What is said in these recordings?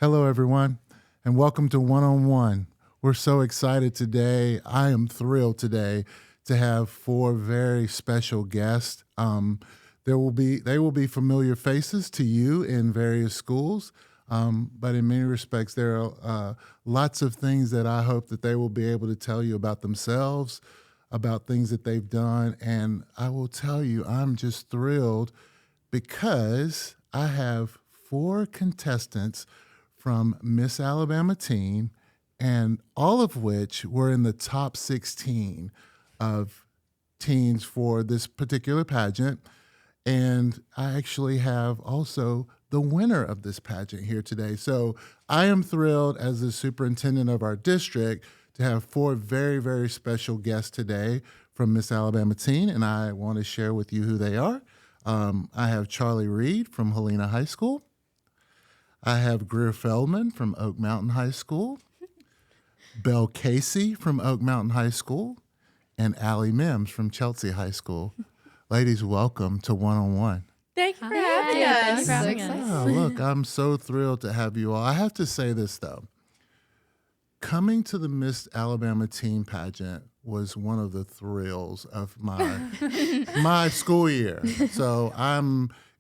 Hello, everyone, and welcome to One on One. We're so excited today. I am thrilled today to have four very special guests. They will be familiar faces to you in various schools, but in many respects, there are lots of things that I hope that they will be able to tell you about themselves, about things that they've done, and I will tell you, I'm just thrilled because I have four contestants from Miss Alabama Teen, and all of which were in the top 16 of teens for this particular pageant. And I actually have also the winner of this pageant here today. So I am thrilled as the superintendent of our district to have four very, very special guests today from Miss Alabama Teen, and I want to share with you who they are. I have Charlee Reid from Helena High School. I have Grier Feldman from Oak Mountain High School, Belle Casey from Oak Mountain High School, and Ali Mims from Chelsea High School. Ladies, welcome to One on One. Thank you for having us. Thank you for having us. Oh, look, I'm so thrilled to have you all. I have to say this, though. Coming to the Miss Alabama Teen Pageant was one of the thrills of my school year. So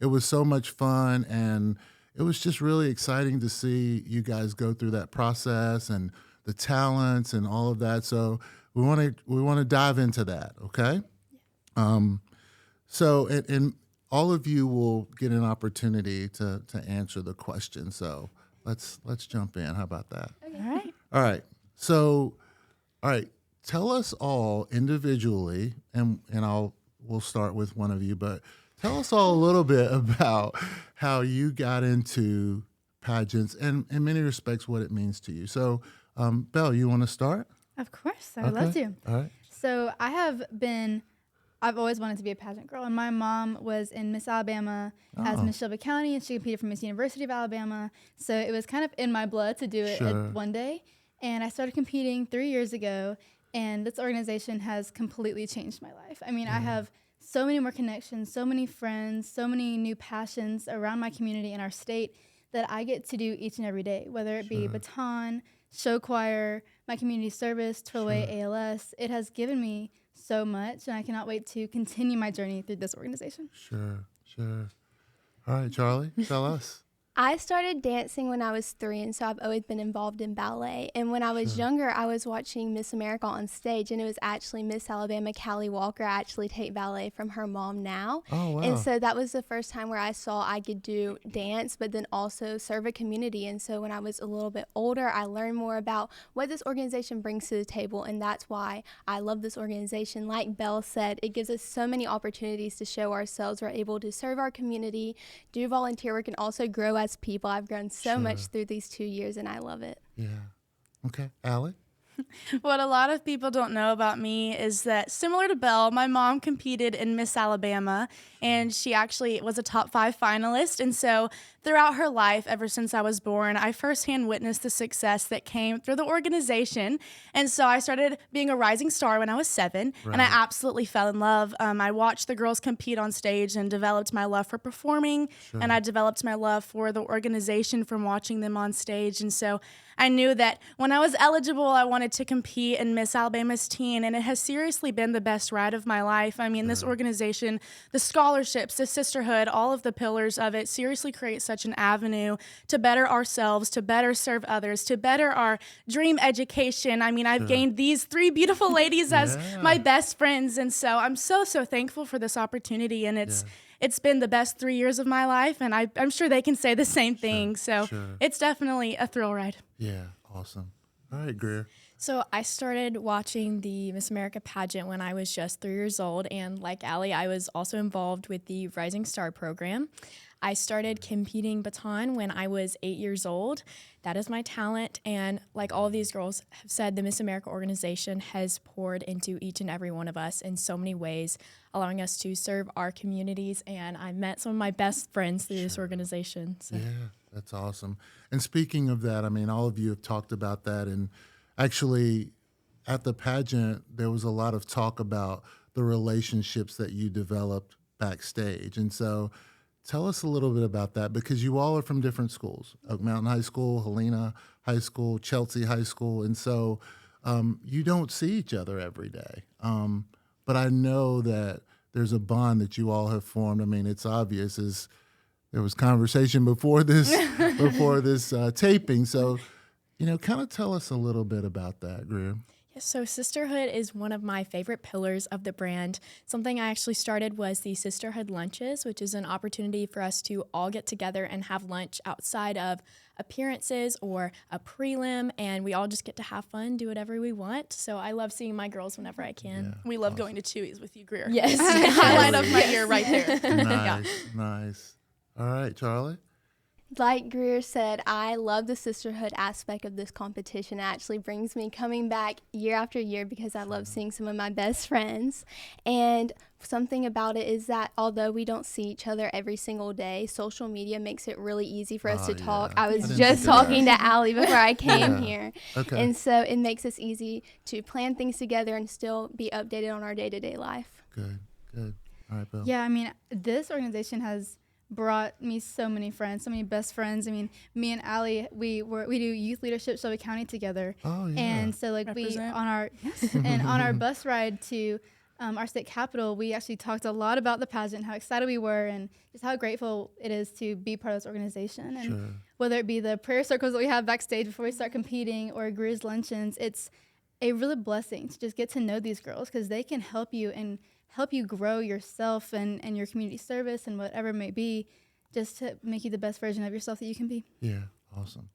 it was so much fun, and it was just really exciting to see you guys go through that process and the talents and all of that. So we want to dive into that, okay? And all of you will get an opportunity to answer the question. So let's jump in. How about that? Okay. All right. So, all right. Tell us all individually, and we'll start with one of you, but tell us all a little bit about how you got into pageants and in many respects what it means to you. So, Belle, you want to start? Of course, I would love to. All right. So I've always wanted to be a pageant girl, and my mom was in Miss Alabama as Miss Shelby County, and she competed for Miss University of Alabama. So it was kind of in my blood to do it one day. And I started competing 3 years ago, and this organization has completely changed my life. I mean, I have so many more connections, so many friends, so many new passions around my community and our state that I get to do each and every day, whether it be baton, show choir, my community service, Twilway, ALS. It has given me so much, and I cannot wait to continue my journey through this organization. Sure. All right, Charlee, tell us. I started dancing when I was 3, and so I've always been involved in ballet. And when I was younger, I was watching Miss America on stage, and it was actually Miss Alabama, Callie Walker. I actually take ballet from her mom now. Oh, wow. And so that was the first time where I saw I could do dance, but then also serve a community. And so when I was a little bit older, I learned more about what this organization brings to the table, and that's why I love this organization. Like Belle said, it gives us so many opportunities to show ourselves. We're able to serve our community, do volunteer work, and also grow as people. I've grown so much through these 2 years, and I love it. Yeah. Okay. Ali? What a lot of people don't know about me is that, similar to Belle, my mom competed in Miss Alabama, and she actually was a top 5 finalist. And so throughout her life, ever since I was born, I firsthand witnessed the success that came through the organization. And so I started being a rising star when I was 7, and I absolutely fell in love. I watched the girls compete on stage and developed my love for performing, and I developed my love for the organization from watching them on stage. And so I knew that when I was eligible, I wanted to compete in Miss Alabama's Teen, and it has seriously been the best ride of my life. I mean, this organization, the scholarships, the sisterhood, all of the pillars of it seriously create such an avenue to better ourselves, to better serve others, to better our dream education. I mean, I've gained these 3 beautiful ladies as my best friends, and so I'm so thankful for this opportunity, and it's been the best 3 years of my life, and I'm sure they can say the same thing. So it's definitely a thrill ride. Yeah, awesome. All right, Grier. So I started watching the Miss America pageant when I was just 3 years old, and like Ali, I was also involved with the Rising Star program. I started competing baton when I was 8 years old. That is my talent, and like all of these girls have said, the Miss America organization has poured into each and every one of us in so many ways, allowing us to serve our communities, and I met some of my best friends through this organization. So. Yeah, that's awesome. And speaking of that, I mean, all of you have talked about that, and actually at the pageant, there was a lot of talk about the relationships that you developed backstage. And so tell us a little bit about that, because you all are from different schools, Oak Mountain High School, Helena High School, Chelsea High School, and so you don't see each other every day. But I know that there's a bond that you all have formed. I mean, it's obvious as there was conversation before this taping. So, kind of tell us a little bit about that, Grier. Yes, so sisterhood is one of my favorite pillars of the brand. Something I actually started was the Sisterhood Lunches, which is an opportunity for us to all get together and have lunch outside of appearances or a prelim, and we all just get to have fun, do whatever we want. So I love seeing my girls whenever I can. Yeah, We love going to Chewy's with you, Grier. Yes. Highlight of my year right there. Nice. All right, Charlie. Like Grier said, I love the sisterhood aspect of this competition. It actually brings me coming back year after year because I love seeing some of my best friends. And something about it is that although we don't see each other every single day, social media makes it really easy for us to talk. I was just talking to Ali before I came here. Okay. And so it makes us easy to plan things together and still be updated on our day-to-day life. Good. All right, Bill. Yeah, I mean, this organization has brought me so many friends, so many best friends. I mean, me and Ali, we do youth leadership Shelby County together. Oh, yeah. And so like Represent. on our bus ride to our state capitol, we actually talked a lot about the pageant, how excited we were, and just how grateful it is to be part of this organization. And whether it be the prayer circles that we have backstage before we start competing or Grier's luncheons, it's a really blessing to just get to know these girls because they can help you and help you grow yourself and your community service and whatever it may be, just to make you the best version of yourself that you can be. Yeah, awesome.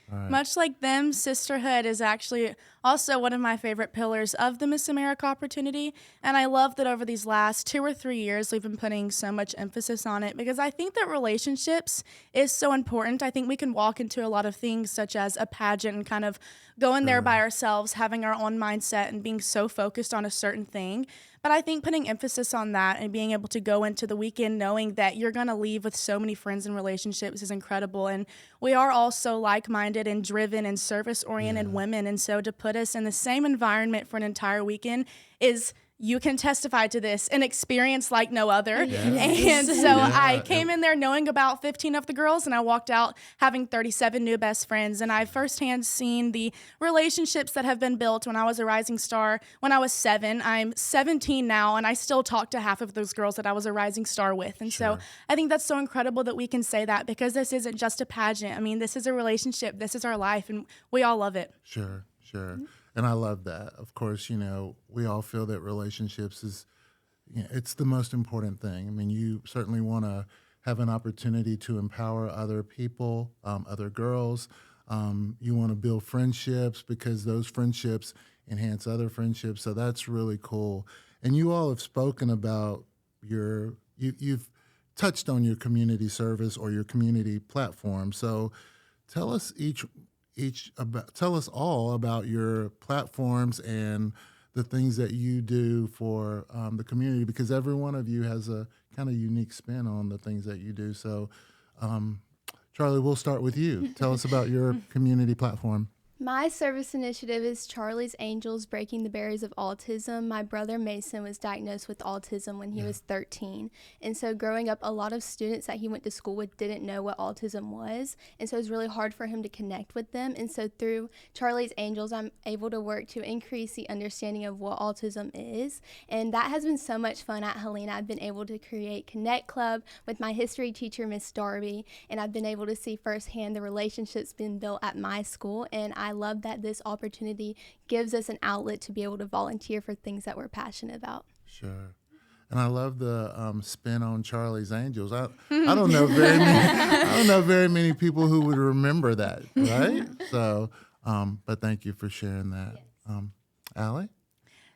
All right. Much like them, sisterhood is actually also one of my favorite pillars of the Miss America opportunity. And I love that over these last 2 or 3 years, we've been putting so much emphasis on it because I think that relationships is so important. I think we can walk into a lot of things such as a pageant and kind of going there by ourselves, having our own mindset and being so focused on a certain thing. But I think putting emphasis on that and being able to go into the weekend knowing that you're going to leave with so many friends and relationships is incredible. And we are all so like-minded and driven and service-oriented women. And so to put us in the same environment for an entire weekend is, you can testify to this, an experience like no other. And so I came in there knowing about 15 of the girls, and I walked out having 37 new best friends. And I've firsthand seen the relationships that have been built when I was a rising star when I was 7. I'm 17 now, and I still talk to half of those girls that I was a rising star with. And so I think that's so incredible that we can say that because this isn't just a pageant. I mean, this is a relationship. This is our life, and we all love it. Sure. And I love that. Of course, we all feel that relationships is, it's the most important thing. I mean, you certainly want to have an opportunity to empower other people, other girls. You want to build friendships because those friendships enhance other friendships. So that's really cool. And you all have spoken about you've touched on your community service or your community platform. So tell us tell us all about your platforms and the things that you do for the community, because every one of you has a kind of unique spin on the things that you do. So, Charlie, we'll start with you. Tell us about your community platform. My service initiative is Charlie's Angels Breaking the Barriers of Autism. My brother Mason was diagnosed with autism when he was 13. And so growing up, a lot of students that he went to school with didn't know what autism was. And so it was really hard for him to connect with them. And so through Charlie's Angels, I'm able to work to increase the understanding of what autism is. And that has been so much fun at Helena. I've been able to create Connect Club with my history teacher, Miss Darby. And I've been able to see firsthand the relationships being built at my school. And I love that this opportunity gives us an outlet to be able to volunteer for things that we're passionate about. Sure. And I love the spin on Charlie's Angels. I don't know very many people who would remember that, right? So, but thank you for sharing that. Ali?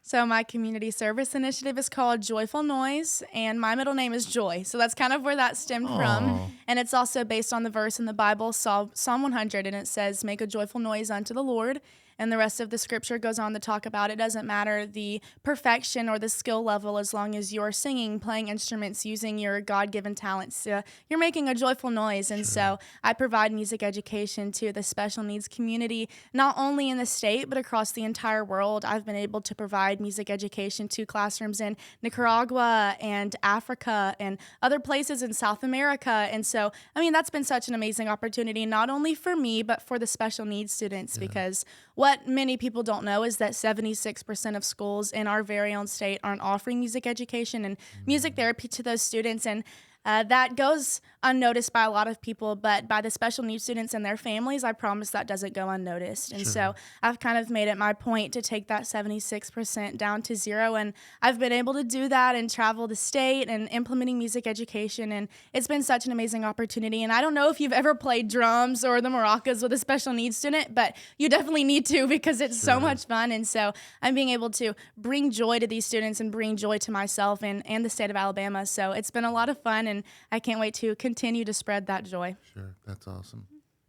So my community service initiative is called Joyful Noise, and my middle name is Joy. So that's kind of where that stemmed from. And it's also based on the verse in the Bible, Psalm 100, and it says, "Make a joyful noise unto the Lord." And the rest of the scripture goes on to talk about it doesn't matter the perfection or the skill level as long as you're singing, playing instruments, using your God-given talents. You're making a joyful noise. And so I provide music education to the special needs community, not only in the state, but across the entire world. I've been able to provide music education to classrooms in Nicaragua and Africa and other places in South America. And so, I mean, that's been such an amazing opportunity, not only for me, but for the special needs students, because what many people don't know is that 76% of schools in our very own state aren't offering music education and music therapy to those students. And that goes unnoticed by a lot of people, but by the special needs students and their families, I promise that doesn't go unnoticed. And so I've kind of made it my point to take that 76% down to 0. And I've been able to do that and travel the state and implementing music education. And it's been such an amazing opportunity. And I don't know if you've ever played drums or the maracas with a special needs student, but you definitely need to, because it's so much fun. And so I'm being able to bring joy to these students and bring joy to myself and the state of Alabama. So it's been a lot of fun, and I can't wait to continue to spread that joy. Sure, that's awesome.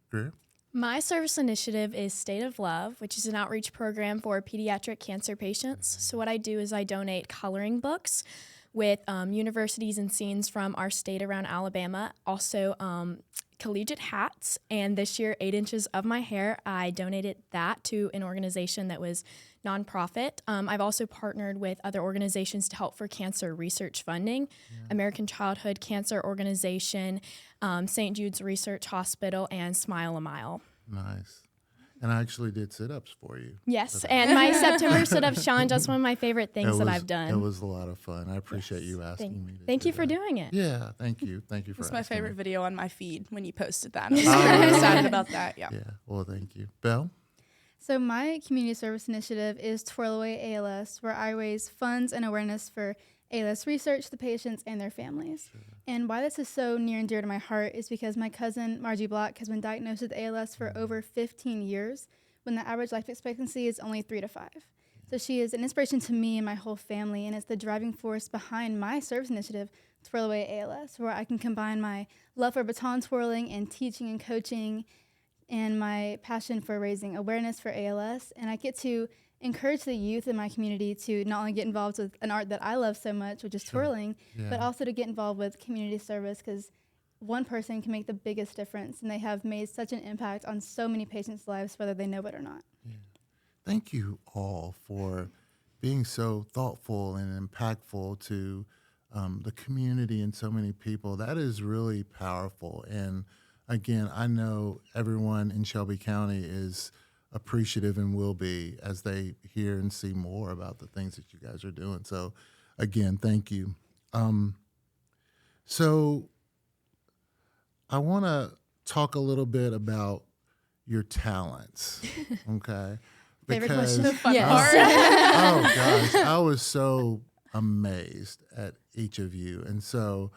Grier? My service initiative is State of Love, which is an outreach program for pediatric cancer patients. So what I do is I donate coloring books with universities and scenes from our state around Alabama. Also, collegiate hats, and this year 8 inches of my hair. I donated that to an organization that was nonprofit. I've also partnered with other organizations to help for cancer research funding, American Childhood Cancer Organization, St. Jude's Research Hospital, and Smile a Mile. Nice. And I actually did sit-ups for you. Yes, and my September sit-up challenge, that's one of my favorite things that I've done. It was a lot of fun. I appreciate you asking me to Thank you do for that. doing it. Yeah, thank you. Thank you for It's asking my favorite me. video on my feed when you posted that. I was very excited about that. Yeah. Yeah, well, thank you. Belle? So my community service initiative is Twirl Away ALS, where I raise funds and awareness for ALS research, the patients, and their families. And why this is so near and dear to my heart is because my cousin, Margie Block, has been diagnosed with ALS for over 15 years, when the average life expectancy is only 3 to 5. So she is an inspiration to me and my whole family, and it's the driving force behind my service initiative, Twirl Away ALS, where I can combine my love for baton twirling and teaching and coaching and my passion for raising awareness for ALS. And I get to encourage the youth in my community to not only get involved with an art that I love so much, which is twirling, but also to get involved with community service, because one person can make the biggest difference, and they have made such an impact on so many patients' lives, whether they know it or not. Yeah. Thank you all for being so thoughtful and impactful to the community and so many people. That is really powerful. And again, I know everyone in Shelby County is appreciative and will be as they hear and see more about the things that you guys are doing. So again, thank you. So I want to talk a little bit about your talents, okay? Favorite question. Oh gosh, I was so amazed at each of you. And so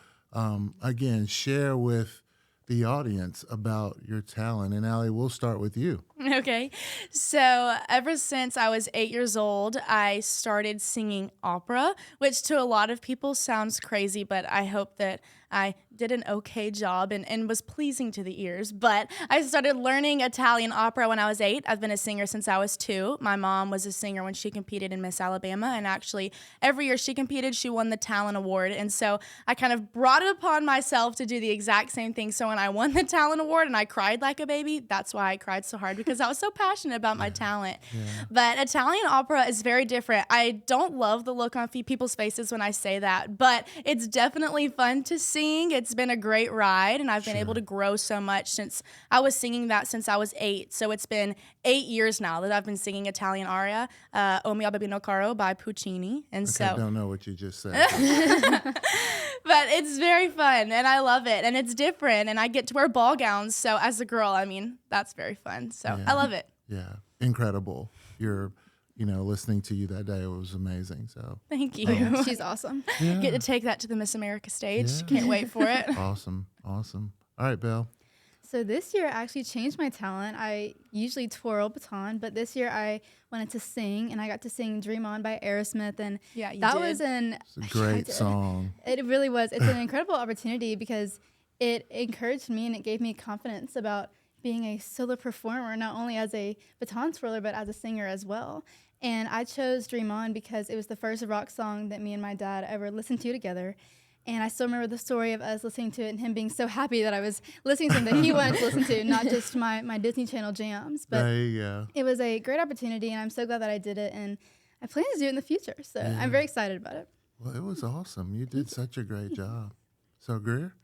again, share with the audience about your talent. And Ali, we'll start with you. Okay. So ever since I was 8 years old, I started singing opera, which to a lot of people sounds crazy, but I hope that I did an okay job and was pleasing to the ears. But I started learning Italian opera when I was 8. I've been a singer since I was 2. My mom was a singer when she competed in Miss Alabama, and actually every year she competed, she won the Talent Award. And so I kind of brought it upon myself to do the exact same thing. So when I won the Talent Award and I cried like a baby, that's why I cried so hard, because I was so passionate about my talent. But Italian opera is very different. I don't love the look on people's faces when I say that, but it's definitely fun to sing. It's been a great ride, and I've been able to grow so much since I was singing that since I was 8. So it's been 8 years now that I've been singing Italian aria, O mio babbino caro by Puccini. And Okay, so I don't know what you just said. but it's very fun, and I love it, and it's different, and I get to wear ball gowns. So as a girl, I mean, that's very fun. So I love it. Yeah, incredible. Listening to you that day, it was amazing. So Thank you. She's awesome. Get to take that to the Miss America stage. Yeah. Can't wait for it. Awesome. All right, Belle. So this year I actually changed my talent. I usually twirl baton, but this year I wanted to sing, and I got to sing Dream On by Aerosmith, and Yeah, you that did. was It's a great song. It really was. It's an incredible opportunity because it encouraged me and it gave me confidence about being a solo performer, not only as a baton twirler, but as a singer as well. And I chose Dream On because it was the first rock song that me and my dad ever listened to together. And I still remember the story of us listening to it and him being so happy that I was listening to something that he wanted to listen to, not just my Disney Channel jams. But it was a great opportunity, and I'm so glad that I did it. And I plan to do it in the future. So I'm very excited about it. Well, it was awesome. You did such a great job. So, Grier?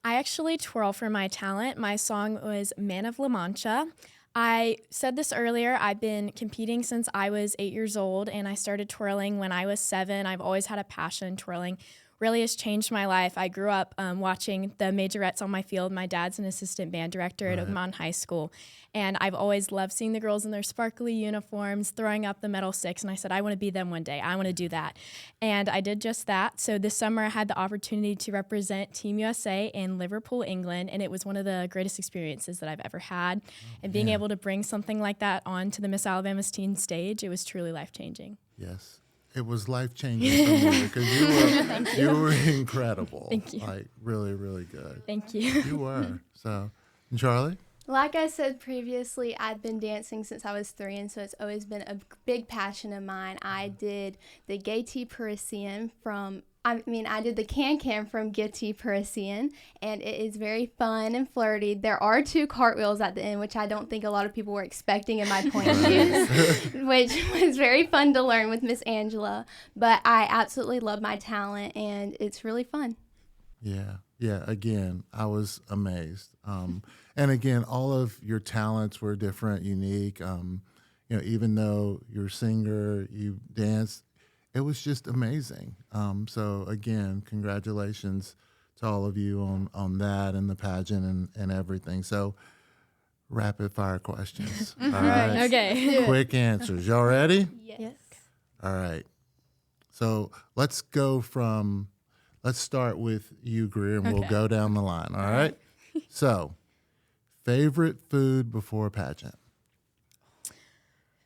I actually twirl for my talent. My song was Man of La Mancha. I said this earlier, I've been competing since I was 8 years old, and I started twirling when I was 7. I've always had a passion. Twirling really has changed my life. I grew up watching the majorettes on my field. My dad's an assistant band director at Oakmont High School, and I've always loved seeing the girls in their sparkly uniforms throwing up the metal sticks, and I said, I want to be them one day. I want to do that. And I did just that. So this summer I had the opportunity to represent Team USA in Liverpool, England, and it was one of the greatest experiences that I've ever had. And being able to bring something like that onto the Miss Alabama's teen stage, it was truly life-changing. Yes. It was life-changing for me because you were incredible. Thank you. Like, really, really good. Thank you. You were. So, and Charlie? Like I said previously, I've been dancing since I was 3, and so it's always been a big passion of mine. I did the Gaieté Parisienne I did the can-can from Gaieté Parisienne, and it is very fun and flirty. There are 2 cartwheels at the end, which I don't think a lot of people were expecting in my point shoes, which was very fun to learn with Miss Angela. But I absolutely love my talent, and it's really fun. Yeah. Again, I was amazed. And again, all of your talents were different, unique. Even though you're a singer, you dance, it was just amazing. So again, congratulations to all of you on that and the pageant and everything. So rapid fire questions. All right. Okay. Quick answers. Y'all ready? Yes. All right. So let's start with you, Grier, and we'll go down the line. All right. So, favorite food before a pageant?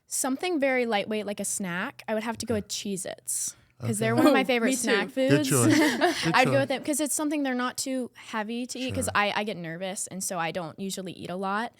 Something very lightweight, like a snack. I would have to go with Cheez-Its because they're one of my favorite snack foods. Good choice. I'd go with them because it's something they're not too heavy to eat because I get nervous, and so I don't usually eat a lot.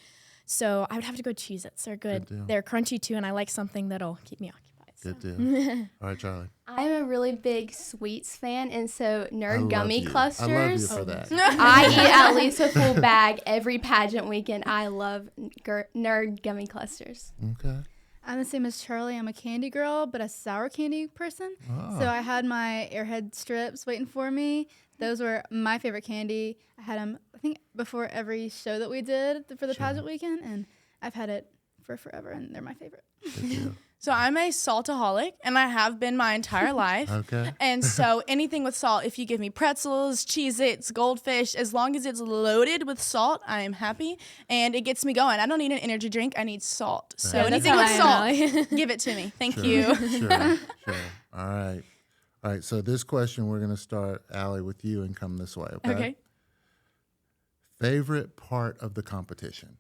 So I would have to go with Cheez-Its. They're good. They're crunchy too, and I like something that'll keep me occupied. Good deal. All right, Charlie. I'm a really big sweets fan, and so Nerd Gummy Clusters. I love you for that. I eat at least a full bag every pageant weekend. I love Nerd Gummy Clusters. Okay. I'm the same as Charlie. I'm a candy girl, but a sour candy person. Oh. So I had my Airhead strips waiting for me. Those were my favorite candy. I had them, I think, before every show that we did for the pageant weekend, and I've had it for forever, and they're my favorite. So I'm a saltaholic, and I have been my entire life. Okay. And so anything with salt, if you give me pretzels, Cheez-Its, Goldfish, as long as it's loaded with salt, I am happy, and it gets me going. I don't need an energy drink. I need salt. So anything with salt, give it to me. Thank you. Sure. All right. So this question, we're going to start, Ali, with you and come this way, okay? Favorite part of the competition?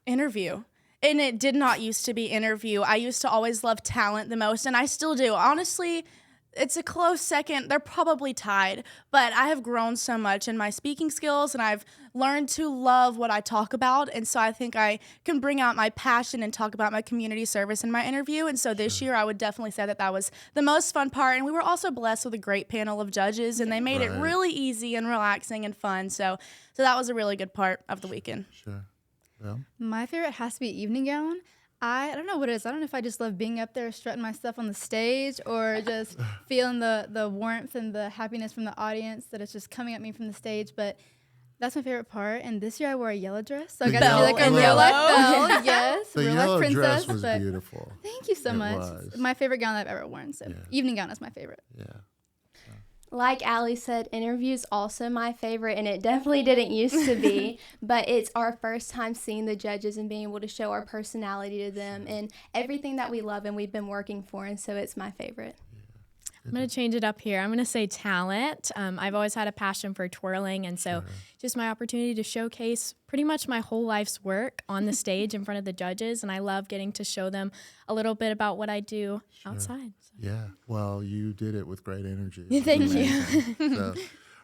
Interview. And it did not used to be interview. I used to always love talent the most, and I still do. Honestly, it's a close second. They're probably tied, but I have grown so much in my speaking skills, and I've learned to love what I talk about, and so I think I can bring out my passion and talk about my community service in my interview, and so this year I would definitely say that was the most fun part, and we were also blessed with a great panel of judges, and they made it really easy and relaxing and fun, so that was a really good part of the weekend. Sure. Yeah. My favorite has to be evening gown. I don't know what it is. I don't know if I just love being up there strutting my stuff on the stage or just feeling the warmth and the happiness from the audience that is just coming at me from the stage. But that's my favorite part. And this year I wore a yellow dress. So I got to be like a real life Belle. Yes. The real yellow life princess. dress was beautiful. Thank you so much. Was. My favorite gown I've ever worn. So evening gown is my favorite. Yeah. Like Ali said, interviews also my favorite, and it definitely didn't used to be, but it's our first time seeing the judges and being able to show our personality to them and everything that we love and we've been working for, and so it's my favorite. I'm going to change it up here. I'm going to say talent. I've always had a passion for twirling, and so just my opportunity to showcase pretty much my whole life's work on the stage in front of the judges, and I love getting to show them a little bit about what I do outside. So. Yeah, well, you did it with great energy. Thank you.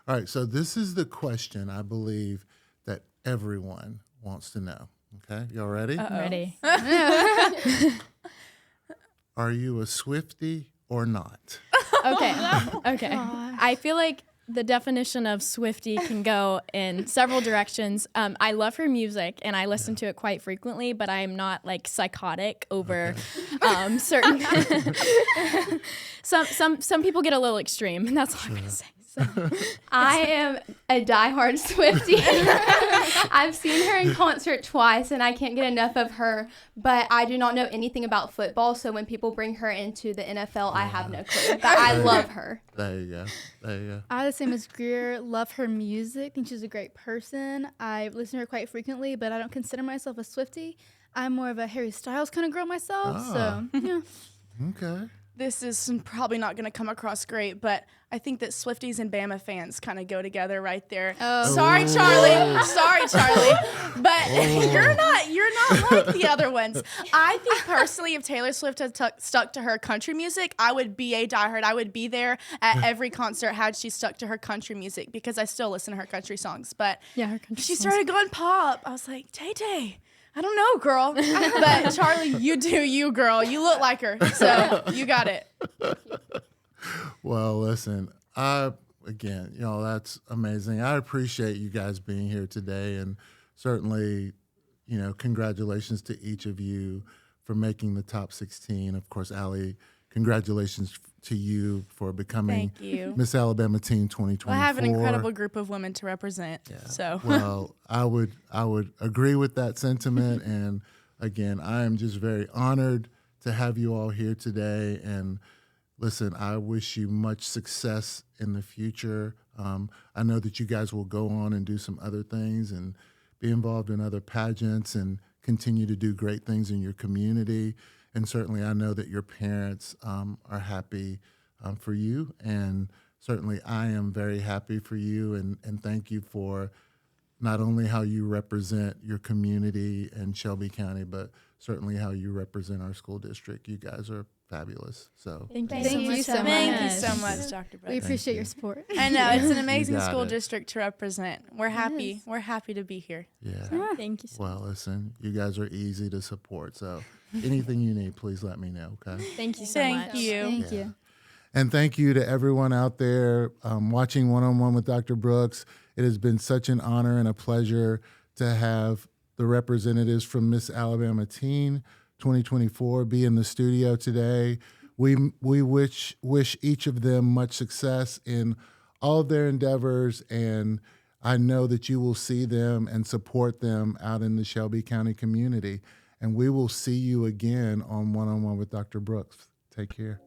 All right, so this is the question I believe that everyone wants to know. Okay, y'all ready? Ready. Are you a Swiftie or not? Okay. Okay. I feel like the definition of Swiftie can go in several directions. I love her music and I listen to it quite frequently, but I am not like psychotic over certain. Some people get a little extreme, and that's all I'm gonna say. So. I am a diehard Swiftie. I've seen her in concert twice, and I can't get enough of her. But I do not know anything about football, so when people bring her into the NFL, I have no clue. But I love her. There you go. There you go. I the same as Grier. Love her music. Think she's a great person. I listen to her quite frequently, but I don't consider myself a Swiftie. I'm more of a Harry Styles kind of girl myself. So yeah. Okay. This is probably not going to come across great, but I think that Swifties and Bama fans kind of go together right there. Oh. Sorry, Charlie. Sorry, Charlie. But you're not like the other ones. I think personally, if Taylor Swift had stuck to her country music, I would be a diehard. I would be there at every concert had she stuck to her country music, because I still listen to her country songs. But Yeah, her country she songs. started going pop. I was like, Tay-Tay, I don't know, girl. But Charlie, you do you, girl. You look like her. So you got it. Well, listen, again, that's amazing. I appreciate you guys being here today, and certainly, congratulations to each of you for making the top 16. Of course, Ali, congratulations to you for becoming Thank you. Miss Alabama Teen 2024. Well, I have an incredible group of women to represent. Yeah. So Well, I would agree with that sentiment, and again, I am just very honored to have you all here today. And listen, I wish you much success in the future. I know that you guys will go on and do some other things and be involved in other pageants and continue to do great things in your community. And certainly I know that your parents are happy for you. And certainly I am very happy for you. And thank you for not only how you represent your community in Shelby County, but certainly how you represent our school district. You guys are fabulous. So Thank you so much. thank you so much, Dr. Brooks. We appreciate your support. I know it's an amazing got school it. district to represent. We're happy. is. We're happy to be here. yeah. Thank you so Well, listen, you guys are easy to support. So anything you need, please let me know, okay? Thank you so Thank much. you. Thank Yeah. you. And thank you to everyone out there watching One-on-One with Dr. Brooks. It has been such an honor and a pleasure to have the representatives from Miss Alabama Teen 2024 be in the studio today. We wish each of them much success in all of their endeavors, and I know that you will see them and support them out in the Shelby County community. And we will see you again on One-on-One with Dr. Brooks. Take care.